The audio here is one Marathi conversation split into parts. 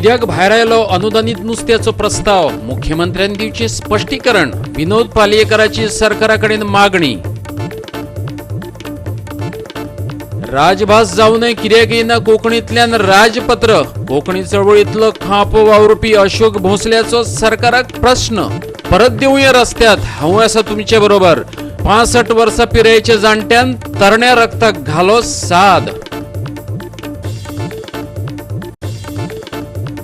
कित्याक भायर आयलो अनुदानित नुस्त्याचो प्रस्ताव? मुख्यमंत्र्यांनी दिवचे स्पष्टीकरण. विनोद पालयेकराची सरकारा कडेन मागणी. राजभास जाऊ नये कित्याक येना कोंकणींतल्यान राजपत्र? कोंकणी चळवळींतलो खांप वावुरपी अशोक भोंसल्याचो सरकाराक प्रश्न. परत देवया रस्त्यात, हांव आसा तुमचे बरोबर. 65 वर्सां पिरायेच्या जाणट्यान तरण्या रक्ताक घालो साद.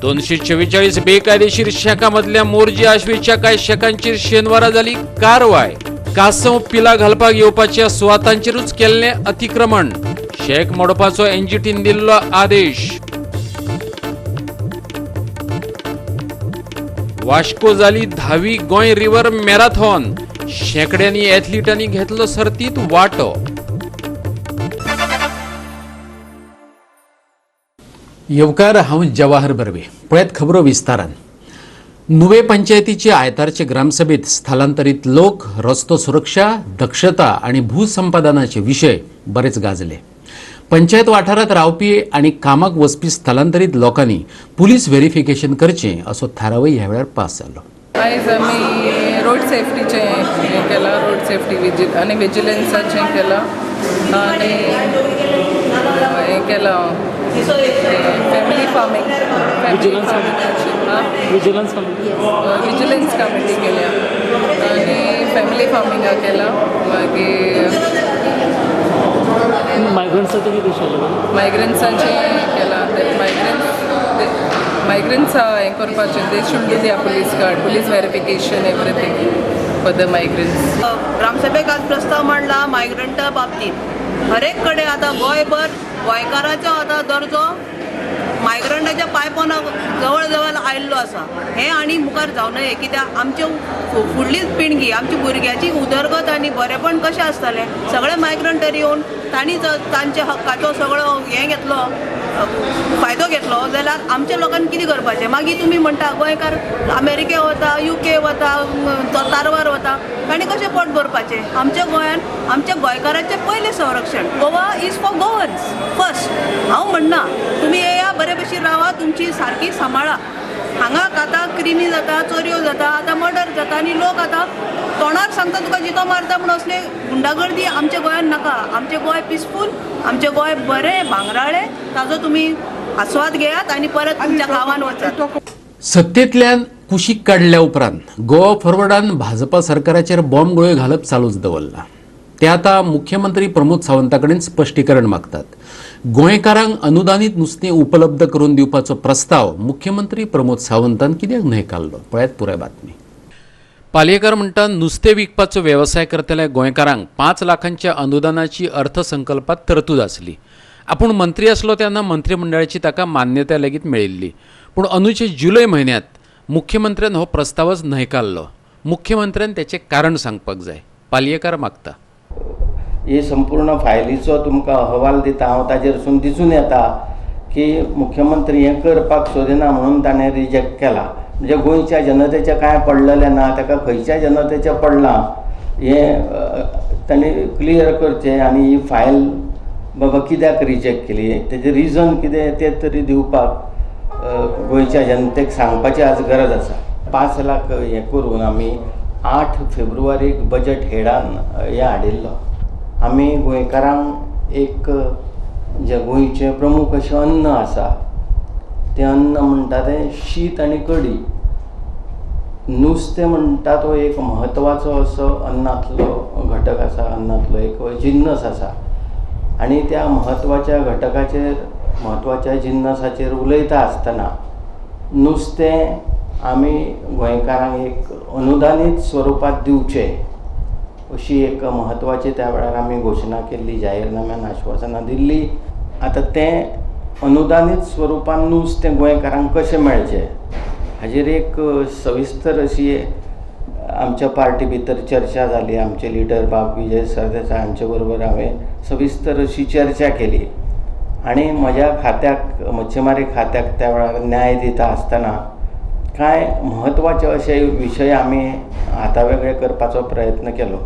244 बेकायदेशीर शेकांमधल्या मोरजी आश्वेच्या कांय शेकांचेर शेनवारा जाली कारवाय. कासव पिला घालपाक येवपाच्या सुवातांचेरूच केल्लें अतिक्रमण. शेक मोडपाचो एनजीटीन दिल्लो आदेश. वास्को जाली 10वी गोंय रिव्हर मॅरेथॉन. शेकड्यांनी एथलीटांनी घेतलो सर्तीत वांटो. येवकार, हांव जवाहर बर्वे. पळयत खबरो विस्तारान. नुवे पंचायतीचे आयतारचे ग्रामसभेत स्थलांतरीत लोक, रस्तो सुरक्षा, दक्षता आणि भूसंपादनाचे विशय बरेच गाजले. पंचायत वाठारात रावपी आणि कामाक वचपी स्थलांतरीत लोकांनी पुलीस व्हेरिफिकेशन करचे असो थारावय ह्या वेळार पास जालो. आयज आमी रोड सेफ्टीचे हें केलां, रोड सेफ्टी आनी विजिलन्साचें केलां आनी हें केलां फॅमिली फार्मींग विजिलन्स कमिटी केल्या आनी फॅमिली फार्मिंगा केलां. मागीर मायग्रंट्साचें केलां. मायग्रंट्स हें करपाचें, they should do their police card, police verification, everything for the migrants. ग्रामसभेक आज प्रस्ताव मांडला मायग्रंटा बाबतीत. हर एक कडेन आतां गोंयभर गोंयकाराचो आतां दर्जो मायग्रंटाच्या पायपोना जवळ जवळ आयिल्लो आसा. हें आनी मुखार जावं नये, कित्याक आमचे फुडली पिळगी, आमची भुरग्याची उदरगत आनी बरेपण कशें आसतलें. सगळे मायग्रंटर येवन तांणी तांच्या हक्काचो सगळो हें घेतलो, फायदो घेतलो जाल्यार आमच्या लोकांनी कितें करपाचें? मागीर तुमी म्हणटा गोंयकार अमेरिके वता, UK वता, तारवार वता, तांणी कशें पोट भरपाचें? आमच्या गोंयान आमच्या गोंयकाराचें पयलें संरक्षण. Goa is for Goans first. हांव म्हणना तुमी येया, बरे भशेन रावा, तुमची सारकी सांबाळा. हांगा आतां क्रिमी जाता, चोरयो जाता, आतां मर्डर जाता आनी लोक आतां तोंडार सांगता तुका जितो मारता म्हणून असले गुंडागर्दी आमच्या गोंयान नाका. आमचें गोंय पिसफूल, आमचें गोंय बरें भांगराळें, ताजो तुमी आस्वाद घेयात आनी परत तुमच्या गांवांत वचात. सत्तेंतल्यान कुशीक काडल्या उपरांत गोवा फॉरवर्डान भाजपा सरकाराचेर बॉम्ब गुळ्यो घालप चालूच दवरला. ते आतां मुख्यमंत्री प्रमोद सावंता कडेन स्पश्टीकरण मागतात. गोंयकारांक अनुदानीत नुस्तें उपलब्ध करून दिवपाचो प्रस्ताव मुख्यमंत्री प्रमोद सावंतान कित्याक न्हयकारलो? पळयात पुराय बातमी. पालयेकर म्हणटा, नुस्तें विकपाचो वेवसाय करतल्या गोंयकारांक 5 लाखांच्या अनुदानाची अर्थसंकल्पात तरतूद आसली. आपूण मंत्री आसलो तेन्ना मंत्रिमंडळाची ताका मान्यताय लेगीत मेळिल्ली. पूण अंदूचे जुलय म्हयन्यांत मुख्यमंत्र्यान हो प्रस्तावच न्हयकारलो. मुख्यमंत्र्यान तेचें कारण सांगपाक जाय. पालयेकर मागता. ही संपूर्ण फायलीचो तुमकां अहवाल दिता हांव, ताजेरसून दिसून येता की मुख्यमंत्री हें करपाक सोदिना म्हणून ताणें रिजेक्ट केला. म्हणजे गोंयच्या जनतेचें कांय पडलेलें ना, ताका खंयच्या जनतेचें पडलां हें तांणी क्लियर करचें. आनी ही फायल बाबा कित्याक रिजेक्ट केली, तेजें रिजन कितें तें तरी दिवपाक गोंयच्या जनतेक सांगपाची आज गरज आसा. 5 लाख हें करून आमी 8 फेब्रुवारीक बजट हेडान हें हाडिल्लो. आमी गोंयकारांक एक जे गोंयचें प्रमुख अशें अन्न आसा, तें अन्न म्हणटा तें शीत आनी कडी. नुस्तें म्हणटा तो एक म्हत्वाचो असो अन्नांतलो घटक आसा, अन्नांतलो एक जिन्नस आसा. आनी त्या म्हत्वाच्या घटकाचेर, म्हत्वाच्या जिन्नसाचेर उलयता आसतना नुस्तें आमी गोंयकारांक एक अनुदानीत स्वरुपात दिवचें अशी एक म्हत्वाची त्या वेळार आमी घोशणा केल्ली, जाहीरनाम्यान आश्वासनां दिल्ली. आतां तें अनुदानीत स्वरुपान नुस्तें गोंयकारांक कशें मेळचें हाजेर एक सविस्तर अशी आमच्या पार्टी भितर चर्चा जाली. आमचे लिडर बाब विजय सरदेसाय हांचे बरोबर हांवें सविस्तर अशी चर्चा केली. आनी म्हज्या खात्याक, मच्छीमारी खात्याक त्या वेळार न्याय दिता आसतना कांय म्हत्वाचे अशे विशय आमी हातावेगळे करपाचो प्रयत्न केलो.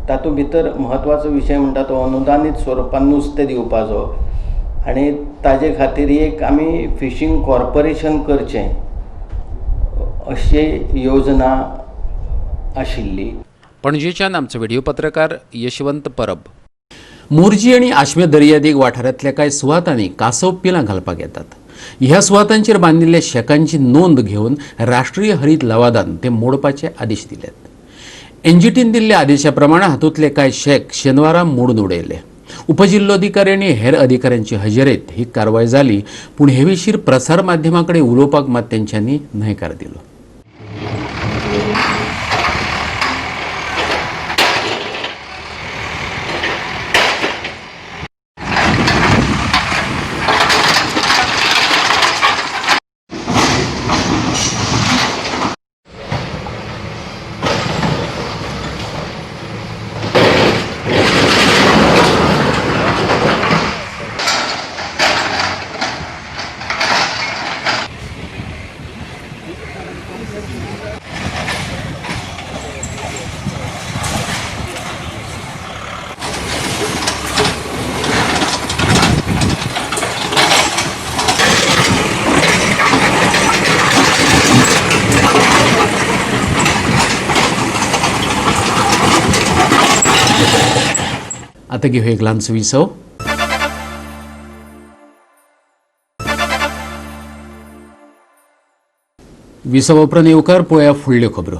तातूंत भितर म्हत्वाचो विशय म्हणटा तो अनुदानीत स्वरुपान नुस्तें दिवपाचो. आनी ताजे खातीर एक आमी फिशींग कॉर्पोरेशन करचें अशी योजना आशिल्ली. पणजेच्यान आमचो व्हिडिओ पत्रकार यशवंत परब. मोरजी आणि आश्मे दर्यादेग वाठारांतल्या कांय सुवातांनी कासव पिलां घालपाक येतात. ह्या सुवातांचेर बांदिल्ल्या शेकांची नोंद घेवन राष्ट्रीय हरीत लवादान ते मोडपाचे आदेश दिल्यात. एनजीटीन दिल्ल्या आदेशा प्रमाण हातूंतले कांय शेक शेनवारा मोडून उडयले. उपजिल्लोधिकारी आणि हेर अधिकाऱ्यांची हजेरेत ही कारवाय जाली, पूण हे विशीर प्रसार माध्यमांकडे उलोवपाक मात तेंच्यांनी न्हयकार दिलो. आता घेऊ एक ल्हानसो विसव. विसव उपरांत येवकार पळोवया फुडल्यो खबरो.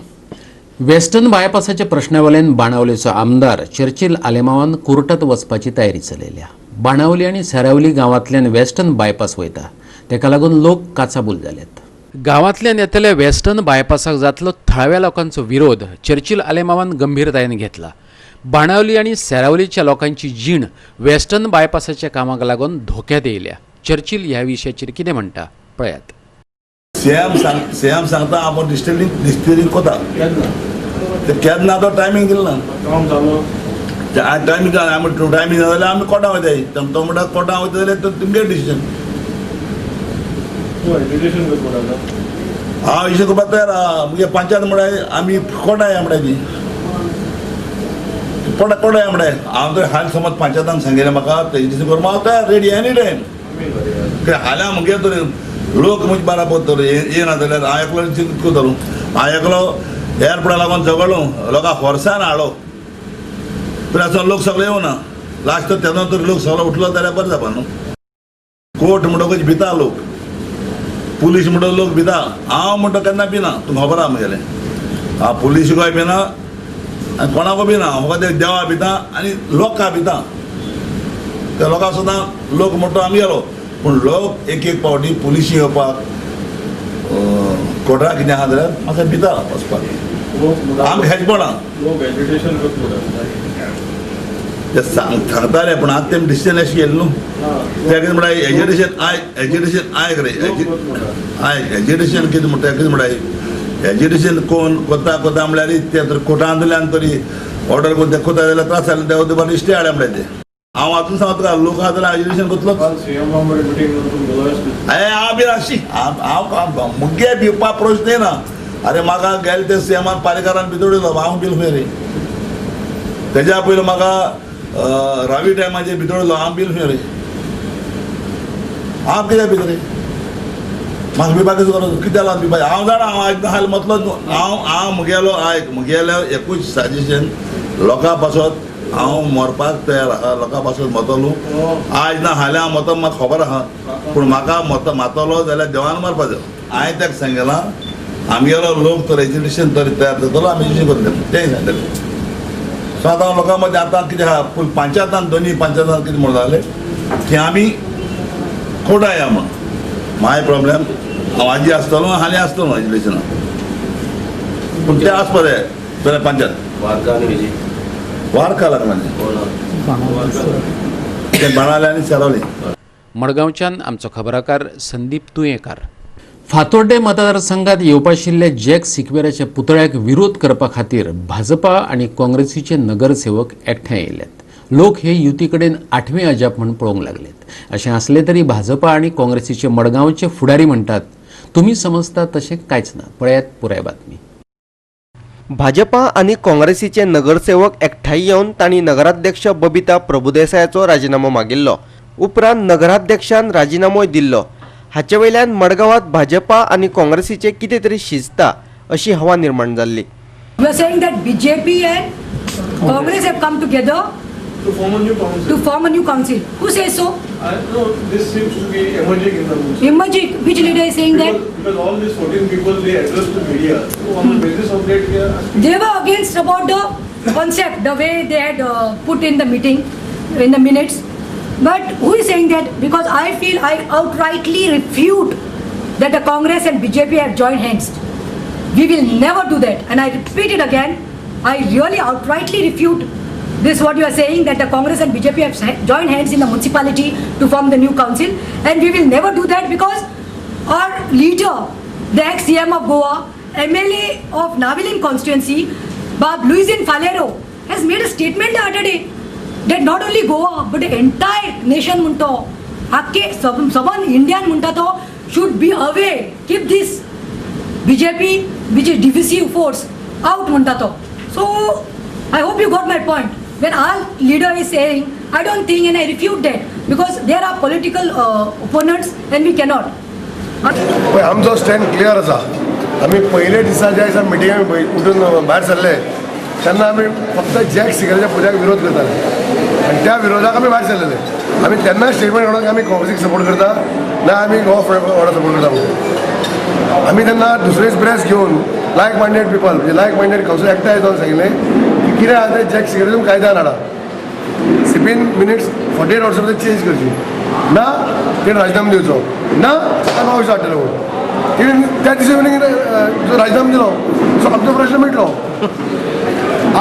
वेस्टर्न बायपासाच्या प्रश्नावल्यान बाणावलेचो आमदार चर्चिल आलेमांवान कोर्टात वचपाची तयारी चलयल्या. बाणावली आनी सेरावली गांवांतल्यान वेस्टर्न बायपास वयता, तेका लागून लोक काचाबूल जाल्यात. गांवांतल्यान येतल्या वेस्टर्न बायपासाक जातलो थळाव्या लोकांचो विरोध चर्चिल आलेमांवान गंभीरतायेन घेतला. बाणावली आणि सेरावलीच्या लोकांची जीण वेस्टर्न बायपासाच्या कामाक लागून धोक्यात येयल्या. चर्चिल ह्या विशयाचेर कितें म्हणटा पळयात. सीएम सांगता आपण डिस्टिलिंग कोता ते केन्ना तो टायमींग दिलो ना. टायमींग टायमींग जाल्यार आमी कोर्टा वयताय. तो म्हणटा कोर्टा वयता जाल्यार तुमगे डिसिजन. हांव इशू करपाक तयार आहा. मुगे पंचायत म्हणाय आमी कोर्टाय म्हणटाय ती कोर्टाय म्हणटाय. हांव तर हाल समज पंचायतान सांगिल्लें म्हाका तेजे डिसिजन करूंक हांव तयार रेडी एनी टायम. कित्याक हाल्या मुगे तर लोक म्हणजे बारा पडटलो येना जाल्यार हांव एकलो करतलो. हांव एकलो एअरपोर्टा लागून झगडलो, लोकांक फोर्सान हाडलो, तर लोक सगळे येवना. लास्ट तेन्ना तर लोक सगळो उठलो जाल्यार बरें जावपा न्हू. कोर्ट म्हणटकच भिता लोक, पुलीस म्हणटकच लोक भिता. हांव म्हणटा केन्ना भिना, तुमकां खबर आहा म्हगेलें. हांव पुलिसूकाय भिना आनी कोणाकूय भिना. म्हाका ते देवा भिता आनी लोकां भिता. त्या लोकांक सुद्दां लोक म्हणटा आमी गेलो, पूण लोक एक पावटी पुलिशी येवपाक कोर्टाक कितें आहा जाल्यार म्हाका भिता वचपाक. आमी हेजपणा ते सांगताले, पूण आतां तेमी डिसिजन अशें केलें न्हू. ते कितें म्हणटा एज्युकेशन आयक रे एज्युकेशन कितें म्हणटा कितें म्हणटा एज्युकेशन कोण कोता म्हळ्यार ते तर कोर्टान दिल्यान तरी ऑर्डर कोण ते कोता जाल्यार त्रास जाले देव बरें इश्टे हाडे म्हळ्यार ते. हांव आतां सांगता लोक आहा जाल्यार एज्युकेशन करतलो. हांव बी आशी हांव मुगे भिवपाक प्रश्न येना. अरे म्हाका गेले ते सीएमान पारेकारान भितोडलो, हांव बिल खंय रे. तेज्या पयलीं म्हाका रावी टायमाचेर भितोडलो, हांव बिल खंय रे. हांव कित्याक भितर रे. म्हाका भिवपाक गरज कित्याक लागून भिवपाक. हांव जाणा हांव आयज हाल मतलो हांव मुगेलो एकूच सजेशन लोकां पासत हांव मरपाक तयार आहा. लोकां पासून मतलो आयज ना हाल्या हांव मतो म्हाका खबर आहा, पूण म्हाका मातलो जाल्यार देवान मरपाक जाय. हांवें ताका सांगलां आमगेलो लोक तर एज्युकेशन तरी तयार जातलो, आमी एज्युकेशन करतले तें सांगतलें. सो आतां लोकां मदीं आतां कितें आहा, पूण पंचायतान दोनी पंचायतान कितें म्हणून जालें की आमी कोर्टाक या म्हण. माय प्रॉब्लेम हांव आजी आसतलो हालीं आसतलो एज्युकेशनाक, पूण तें आसपा जाय जाल्यार पंचायत वारका लागना ते बाणावले आनी सेरावली. मडगांवच्यान आमचो खबराकार संदीप तुयेंकार. फातोड्डे मतदारसंघात येवपाशिल्ल्या जॅक सिक्वेराच्या पुतळ्याक विरोध करपा खातीर भाजपा आनी काँग्रेसीचे नगरसेवक एकठांय येयल्यात. लोक हे युती कडेन 8वें अजाप म्हूण पळोवंक लागलेत. अशें आसलें तरी भाजपा आनी काँग्रेसीचे मडगांवचे फुडारी म्हणटात तुमी समजता तशें कांयच ना. पळयात पुराय बातमी. भाजपा आणि काँग्रेसीचे नगरसेवक एकठांय येवन तांणी नगराध्यक्ष बबिता प्रभुदेसायाचो राजीनामो मागिल्लो. उपरांत नगराध्यक्षान राजिनामो दिल्लो. हाचे वयल्यान मडगांवात भाजपा आणि काँग्रेसीचे कितें तरी शिजता अशी हवा निर्माण जाल्ली. You are saying that BJP and Congress have come together to form a new council. to form a new council. Who says so? No, this seems to be emerging in the news. Emerging. Which leader is saying that? Because all these 14 people, they address the media. So on the basis of that, we are asking. They were against about the concept, the way they had put in the meeting, in the minutes. But who is saying that? Because I feel I outrightly refute that the Congress and BJP have joined hands. We will never do that. And I repeat it again. I really outrightly refute this what you are saying that the Congress and BJP have joined hands in the municipality to form the new council. And we will never do that because our leader, the ex-CM of Goa, MLA of Navilim constituency, Bob Luisin Falero, has made a statement the other day that not only Goa but the entire nation munto, hakke saban Indian munta to should be away. Keep this BJP, which is divisive force, out munta to. So I hope you got my point. When our leader is saying, I don't think and I refute that because there are political opponents and we cannot. पळय आमचो स्टँड क्लियर आसा. आमी पयले दिसा ज्या दिसा मिटिंगाक उठून भायर सरले तेन्ना आमी फक्त जॅक सिगरेच्या पुजाक विरोध करताले आनी त्या विरोधाक आमी भायर सरलेले. आमी तेन्ना स्टेटमेंट काडून आमी काँग्रेसीक सपोर्ट करता ना आमी गोवा फॉरवर्ड सपोर्ट करता. आमी तेन्ना दुसरेच प्रेस घेवन लायक मायंडेड पीपल म्हणजे लायक मायंडेड कावन्सील एकठांय जावन सांगलें की कितें आसा तें जॅक सिगरेट कायद्यान हाडा. 16 मिनिट्स 48 आवर्स भितर चेंज करची ना तेणें राजिनामो दिवचो ना हांवें हाडटलो म्हणून तेणें त्या दिसा जो राजिनामो दिलो सो आमचो प्रश्न मिटलो.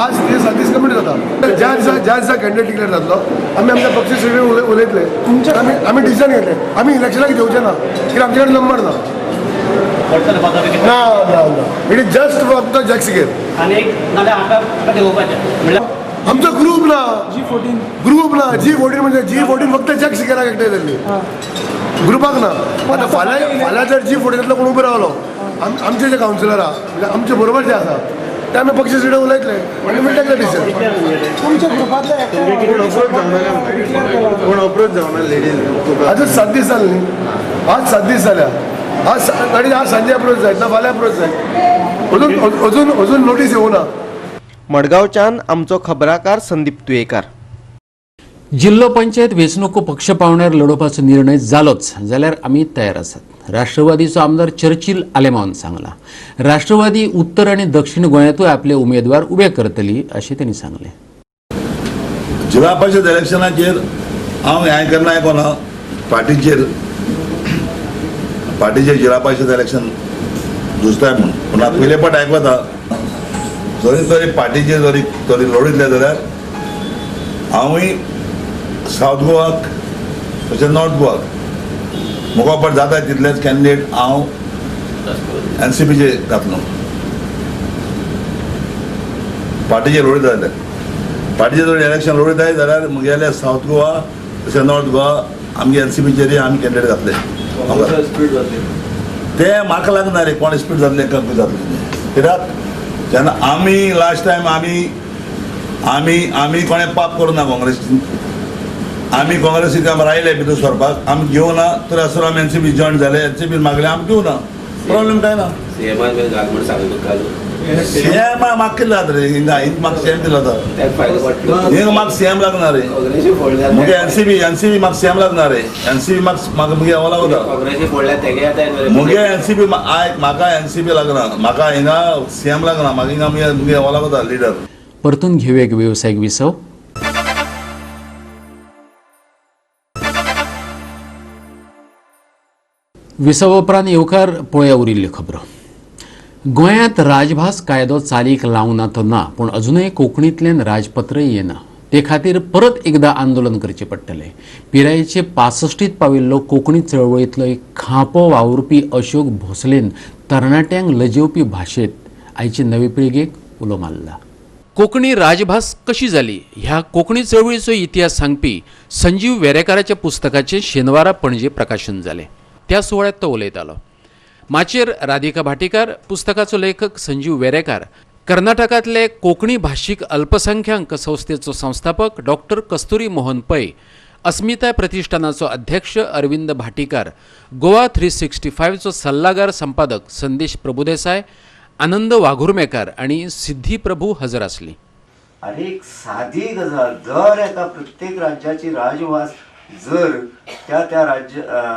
आज ते 7 दीस कंप्लीट जाता. ज्या दिसा कॅन्डिडेट डिक्लेअर जातलो आमी आमच्या पक्ष सेक्रेटरी उलयतले आमी डिसिजन घेतले आमी इलेक्शनाक घेवचे ना कित्याक आमचे कडेन नंबर ना. ना इट इज जस्ट फक्त जॅक सिगरेट आमचो ग्रुप ना G14 म्हणजे G14 फक्त जॅक सिगरेटाक एकठांय जाल्ली ग्रुपाक ना. आतां फाल्यां जर G14 कोण उबो रावलो आमचे जे कावन्सिलर आहा म्हणजे आमचे बरोबर जे आसा ते आमी पक्ष सेक्रेटरी उलयतले आनी मिळटले डिसिजन. आजून 7 दीस जाले न्ही. आज 7 दीस जाल्या. आज सांजे अप्रोच जाय ना फाल्यां अप्रोच जाय अजून नोटीस येवं ना. मडगांवच्यान आमचो खबराकार संदीप तुयेकार. जिल्लो पंचायत वेंचणुको पक्ष पावण्यार लडोवपाचो निर्णय जालोच जाल्यार आमी तयार आसात. राष्ट्रवादीचो आमदार चर्चिल आलेमावन सांगला. राष्ट्रवादी उत्तर आनी दक्षिण गोंयांतूय आपले उमेदवार उबे करतली अशें तांणी सांगलें. जिल्हा परिषद इलेक्शनाचेर हांव हें केन्ना आयकोना पार्टीचेर जिल्हा परिषद इलेक्शन झुजताय म्हणून पूण हांव पयले फावट आयकता जरी तरी पार्टीचेर जरी लढयतले जाल्यार हांवूय सावथ गोवाक तशें नॉर्थ गोवाक मुखापट जाता तितलेच कॅन्डिडेट हांव NCPचे घातलो. पार्टीचेर लढयता जाल्यार पार्टीचेर जर इलेक्शन लढयताय जाल्यार मुगेले सावथ गोवा तशें नॉर्थ गोवा आमगे NCPचेर आमी कॅन्डिडेट घातले. ते म्हाका लागना रे कोण स्पीड जातले कमी जातले कित्याक जेन्ना आमी लास्ट टायम आमी कोणें पाप करूं ना काँग्रेसीन. आमी काँग्रेसीक आमी रायले भितर सरपाक आमी घेवं ना तर आसून आमी NCP जॉयन जाले NCP मागले आमी घेवं ना प्रॉब्लेम काय ना. CM म्हाका कितें जाता रे हिंगा म्हाका CM दिलो जाता हिंगा म्हाका CM लागना रे मुगे NCP म्हाका CM लागना रे NCP म्हाका मुगे ओला वता मुगे NCP म्हाका NCP लागना म्हाका हिंगा CM लागना म्हाका हिंगा मुगे ओला वता लिडर. परतून घेऊया एक व्यावसायिक विसव. विसव उपरांत येवकार पळोवया उरिल्ल्यो खबरो. गोंयांत राजभास कायदो चालीक लावना तो ना पूण अजूनय कोंकणींतल्यान राजपत्रय येना. ते खातीर परत एकदा आंदोलन करचें पडटलें. पिरायेचे 65त पाविल्लो कोंकणी चळवळींतलो एक खांपो वावुरपी अशोक भोसलेन तरणाट्यांक लजेवपी भाशेंत आयचे नवे पिळगेक उलो मारला. कोंकणी राजभास कशी जाली ह्या कोंकणी चळवळीचो इतिहास सांगपी संजीव वेरेकाराच्या पुस्तकाचें शेनवारा पणजे प्रकाशन जालें. त्या सुवाळ्यात तो उलयतालो. माचेर राधिका भाटीकार, पुस्तकाचो लेखक संजीव वेरेकार, कर्नाटकांतले कोंकणी भाशीक अल्पसंख्यांक संस्थेचो संस्थापक डॉक्टर कस्तुरी मोहन पै अस्मिता प्रतिष्ठानाचो अध्यक्ष अरविंद भाटीकार, गोवा 365चो सल्लागार संपादक संदेश प्रभुदेसाय, आनंद वाघुर्मेकार आणि सिद्धी प्रभू हजर आसली. आणि एक साधी गजाल, जर एका प्रत्येक राज्याची राजभास जर त्या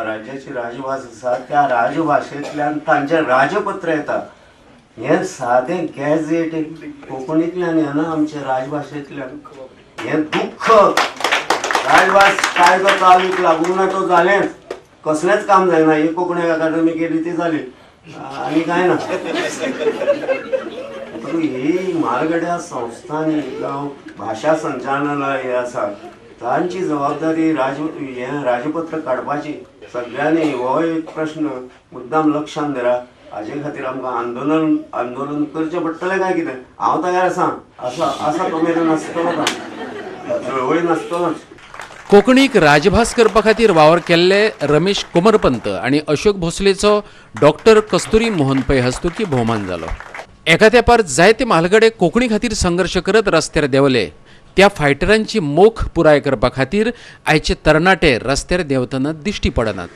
राज्याची राजभास आसा त्या राजभाशेंतल्यान तांचें राजपत्र येता, हें सादें गॅझेट कोंकणींतल्यान येना आमच्या राजभाशेंतल्यान. हें दुख्ख. राजभास कायदो चालूक लागून तो जालेंच, कसलेंच काम जायना. ही कोंकणी अकादमी केली ती जाली आनी कांय ना. ही म्हारगड्या संस्थांनी जावं भाशा संचालनालय हे आसा तांची जबाबदारी राजपत्र काडपाची. सगळ्यांनी हो एक प्रश्न मुद्दाम लक्षांत धरा. हाजे खातीर आमकां आंदोलन करचें पडटलें काय कितें? हांव तयार आसा. असा तो मेरेन नासतलो, चळवळी नासतलोच. कोंकणीक राजभास करपा खातीर वावर केल्ले रमेश कोमरपंत आणि अशोक भोसलेचो डॉक्टर कस्तुरी मोहन पै हस्तुकी भोवमान जालो. एका तेंपार जायते म्हालगडे कोंकणी खातीर संघर्श करत रस्त्यार देंवले. त्या फायटरांची मोख पुराय करपा खातीर आयचे तरणाटे रस्त्यार देंवतना दिश्टी पडनात.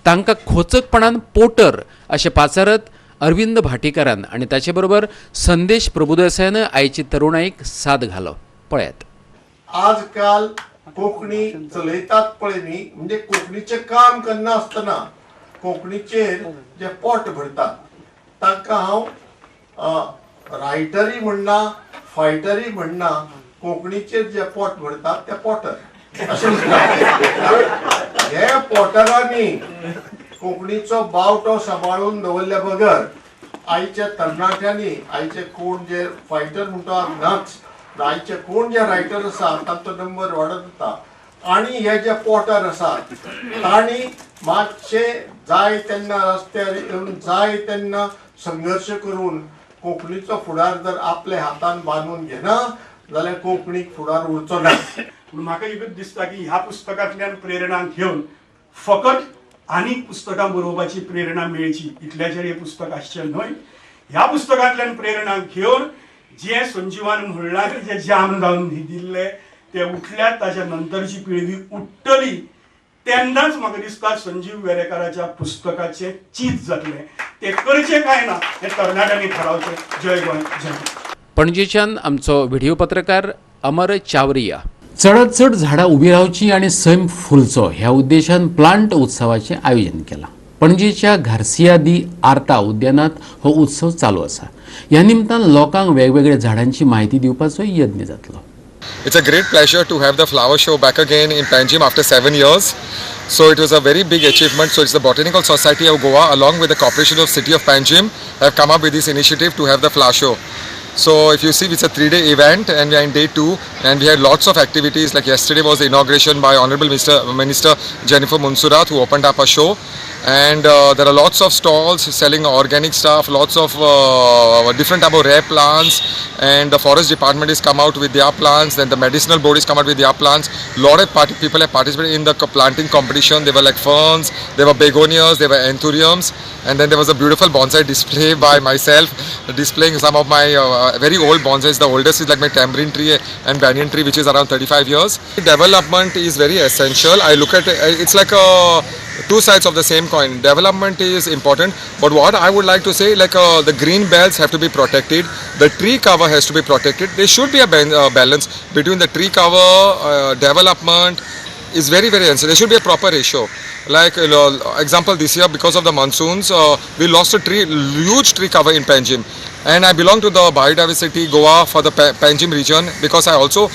तांकां खोचकपणान पोटर अशें पाचारत अरविंद भाटीकारान आनी ताचे बरोबर संदेश प्रभुदेसायान आयची तरुणाईक साद घालो. पळयात. आजकाल कोंकणी चलयतात पळय न्ही, म्हणजे कोंकणीचें काम करना आसतना कोंकणीचेर जे पोट भरतात तांकां हांव रायटरी म्हणना, फायटरी म्हणना, कोंकणीचेर जे पोट भरतात ते पोटर अशें म्हणटात. हे पोटरांनी कोंकणीचो बावटो सांबाळून दवरल्या बगर आयच्या तरणाट्यांनी, आयचे कोण जे फायटर म्हणटात नाच, आयचे कोण जे रायटर आसा तांचो नंबर वाडत वता. आणि हे जे पोटर आसात तांणी मातशे जाय तेन्ना रस्त्यार येवन जाय तेन्ना संघर्ष करून कोंकणीचो फुडार जर आपल्या हातान बांदून घेना जाल्यार कोंकणीक फुडार उरचो ना. पूण म्हाका एकच दिसता की ह्या पुस्तकांतल्यान प्रेरणा घेवन फकत आनीक पुस्तकां बरोवपाची प्रेरणा मेळची इतल्याचेर हें पुस्तक आसचें न्हय. ह्या पुस्तकांतल्यान प्रेरणा घेवन जे संजीवान म्हणलां की जे जाम जावन दिल्ले ते उठल्यात, ताच्या नंतरची पिळगी उठ्ठली तेन्नाच म्हाका दिसता संजीव वेरेकाराच्या पुस्तकाचें चीज जातलें. ते करचें काय ना हें तरणाट्यांनी थारावचें. जय गोंय, जय. पणजेच्यान आमचो व्हिडिओ पत्रकार अमर चावरिया. चडत चड झाडां उबी रावची आणि सैम फुलचो ह्या उद्देशान प्लांट उत्सवाचें आयोजन केलां. पणजेच्या घार्सिया दी आर्ता उद्यानात हो उत्सव चालू आसा. ह्या निमतान लोकांक वेगवेगळ्या झाडांची माहिती दिवपाचो यत्न जातलो. It's a great pleasure to have the flower show back again in Panjim after 7 years. So it was a very big achievement. So it's the Botanical Society of Goa along with the Corporation of City of Panjim have come up with this initiative to have the flower show. So if you see, it's a 3-day event and we are in day 2 and we had lots of activities. Like yesterday was the inauguration by Honorable Minister Jennifer Monsurat, who opened up a show. And there are lots of stalls selling organic stuff, lots of different type of rare plants, and the forest department has come out with their plants, then the medicinal board has come out with their plants. Lot of people have participated in the planting competition. There were like ferns, there were begonias, there were anthuriums, and then there was a beautiful bonsai display by myself, displaying some of my very old bonsais. The oldest is like my tamarind tree and banyan tree, which is around 35 years. Development is very essential. I look at it's like two sides of the same coin. Development is important, but what I would like to say, like the green belts have to be protected, the tree cover has to be protected. There should be a balance between the tree cover, development is very essential. There should be a proper ratio. Like example, this year because of the monsoons, we lost a huge tree cover in Panjim. And I belong to the Biodiversity Goa for the Panjim region, because I also,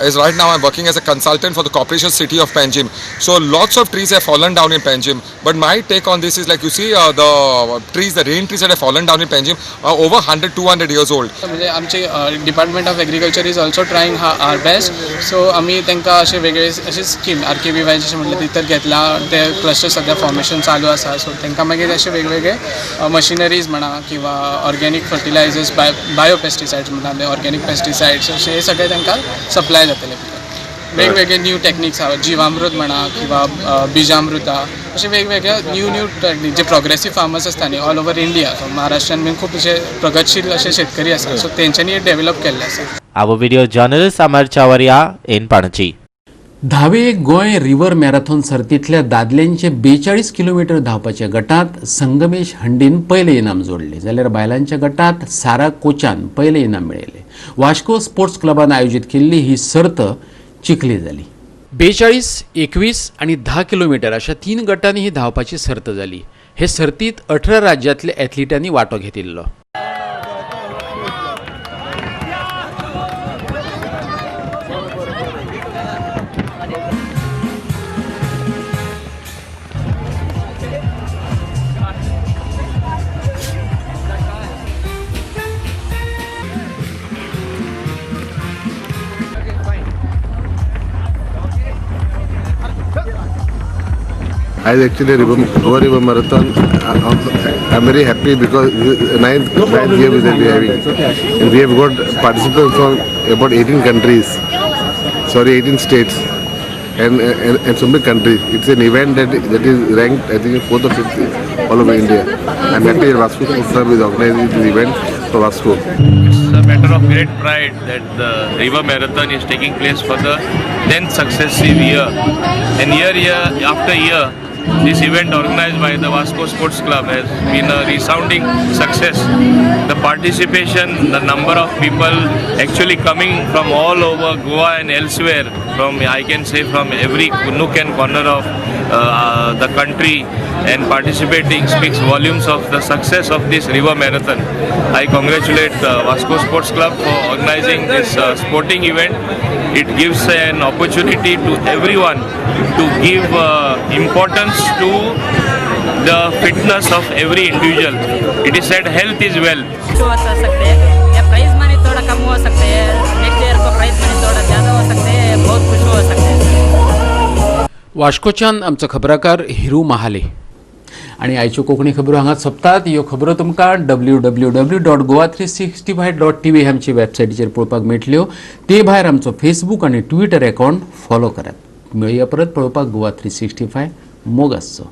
as right now I'm working as a consultant for the Corporation City of Panjim. So lots of trees have fallen down in Panjim. But my take on this is, like you see, the trees, the rain trees that have fallen down in Panjim are over 100-200 years old. म्हणजे आमचे department of agriculture is also trying our best. So आम्ही तांकां असे वेगळे असे स्कीम RKBY जशें म्हटलें ती तर घेतला. ते क्लस्टर सध्या फॉर्मेशन चालू आसा. सो तांकां मागीर असे वेगवेगळे मशिनरीज म्हणा किंवा ऑर्गेनिक फर्टिलायझर्स, बायोपेस्टिसायड्स म्हणटा ऑर्गेनिक पेस्टिसायड्स असे हे सगळे तांकां सप्लाय जातले. वेगवेगळे न्यू टॅक्निक्स आहा, जिवामृत म्हणा किंवा बिजामृता, असे वेगवेगळे न्यू टॅक्निक जे प्रोग्रेसीव फार्मर्स आसता न्ही ऑल ओवर इंडिया. सो महाराष्ट्रान बीन खूब असे प्रगतशील असे शेतकरी आसा. सो तेंच्यांनी डेव्हलप केल्ले आसा. Our video journalist Amar Chavaria in Panaji. धावे गोंय रिव्हर मॅरेथॉन सर्तींतल्या दादल्यांचे 42 किलोमीटर धावपाच्या गटात संगमेश हंडीन पयलें इनाम जोडले, जाल्यार बायलांच्या गटात सारा कोचान पयलें इनाम मेळयलें. वास्को स्पोर्ट्स क्लबान आयोजीत केल्ली ही सर्त चिखली जाली. 42, 21 आणि 10 किलोमीटर अशा 3 गटांनी ही धावपाची सर्त जाली. हे सर्तीत 18 राज्यांतल्या एथलीटांनी वांटो घेतिल्लो. As actually River Marathon, I'm very happy because ninth year we will be having. And we have got participants from about 18 countries, 18 states, and so many countries. It's an event that is ranked, I think, 4th or 5th all over India. I'm happy that Vasco Sports Club is organizing this event for Vasco. It's a matter of great pride that the River Marathon is taking place for the 10th successive year. And year after year, this event organized by the Vasco Sports Club has been a resounding success. The participation, the number of people actually coming from all over Goa and elsewhere, from I can say from every nook and corner of the country and participating speaks volumes of the success of this River Marathon. I congratulate Vasco Sports Club for organizing this sporting event. It gives an opportunity to everyone to give importance to the fitness of every individual. It is said health is wealth. Prize money थोड़ा कम हो सकते हैं, नेक्स्ट ईयर को प्राइज मनी थोड़ा ज़्यादा हो सकते हैं, बहुत कुछ हो सकते हैं. वास्कोच्यान आमचो खबराकार हिरू महाले. आणि आयच्यो कोंकणी खबरो हांगाच सोंपतात. ह्यो खबरो तुमकां www.goa365.tv हे आमचे वेबसायटीचेर पळोवपाक मेळटल्यो. ते भायर आमचो फेसबूक आनी ट्विटर अकावंट फॉलो करात. मेळुया परत पळोवपाक गोवा 365. मोग आसचो.